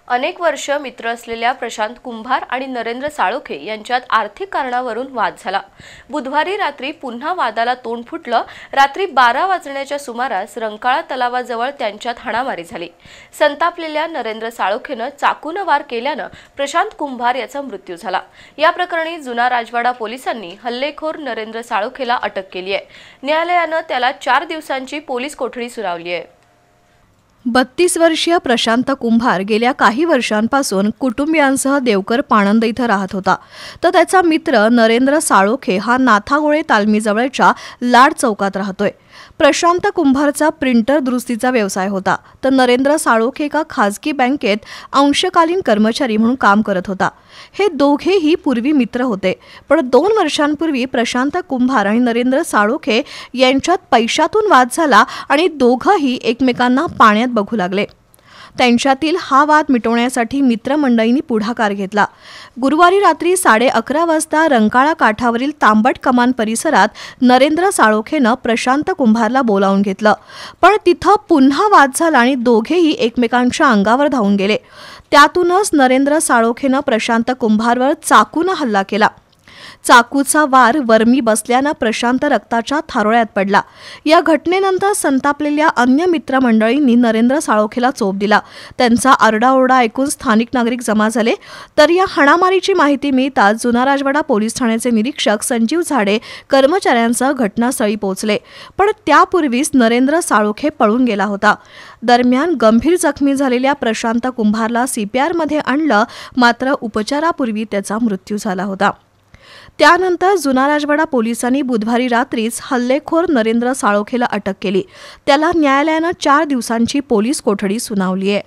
अनेक वर्ष मित्र असलेल्या प्रशांत कुंभार आणि नरेंद्र साळोखे यांच्यात आर्थिक कारणावरून वाद झाला। बुधवारी रात्री पुन्हा वादाला तोंड फुटलं। रात्री 12 वाजण्याच्या सुमारास रंकाळा तलावाजवळ त्यांच्यात हाणामारी झाली। संतापलेल्या नरेंद्र साळोखेनं चाकूने वार केल्यानं प्रशांत कुंभार याचा मृत्यू झाला। या प्रकरणी जुना राजवाडा पोलिसांनी हल्लेखोर नरेंद्र साळोखेला अटक केली आहे। न्यायालयानं त्याला 4 दिवसांची पोलीस कोठडी सुनावली आहे। 32 वर्षीय प्रशांत कुंभार गेल्या काही वर्षांपासून कुटुंबियांसह देवकर पाणंद इथं राहत होता। तर त्याचा मित्र नरेंद्र साळोखे हा नाथागोळे तालमीजवळच्या लाड चौकात राहतोय। प्रशांत कुंभारचा प्रिंटर दुरुस्तीचा व्यवसाय होता, तर नरेंद्र साळोखे एका खाजगी बँकेत अंशकालीन कर्मचारी म्हणून काम करत होता। हे दोघेही पूर्वी मित्र होते, पण 2 वर्षांपूर्वी प्रशांत कुंभार आणि नरेंद्र साळोखे यांच्यात पैशातून वाद झाला आणि दोघंही एकमेकांना पाण्यात बघू लागले। त्यांच्यातील हा वाद मिटवण्यासाठी मित्रमंडळींनी पुढाकार घेतला। गुरुवारी रात्री 11:30 वाजता रंकाळा काठावरील तांबट कमान परिसरात नरेंद्र साळोखेनं प्रशांत कुंभारला बोलावून घेतलं, पण तिथं पुन्हा वाद झाला आणि दोघेही एकमेकांच्या अंगावर धावून गेले। त्यातूनच नरेंद्र साळोखेनं प्रशांत कुंभारवर चाकूने हल्ला केला। चाकूचा वार वर्मी बसल्यानं प्रशांत रक्ताच्या थारोळ्यात पडला। या घटनेनंतर संतापलेल्या अन्य मित्रमंडळींनी नरेंद्र साळोखेला चोप दिला। त्यांचा आरडाओरडा ऐकून स्थानिक नागरिक जमा झाले। तर या हाणामारीची माहिती मिळताच जुना राजवाडा पोलीस ठाण्याचे निरीक्षक संजीव झाडे कर्मचाऱ्यांसह घटनास्थळी पोहोचले, पण त्यापूर्वीच नरेंद्र साळोखे पळून गेला होता। दरम्यान गंभीर जखमी झालेल्या प्रशांत कुंभारला CPR मध्ये आणलं, मात्र उपचारापूर्वी त्याचा मृत्यू झाला होता। त्यानंतर जुना राजवाडा पोलिसांनी बुधवारी रात्रीच हल्लेखोर नरेंद्र साळोखेला अटक केली। त्याला न्यायालयानं 4 दिवसांची पोलीस कोठडी सुनावली आहे।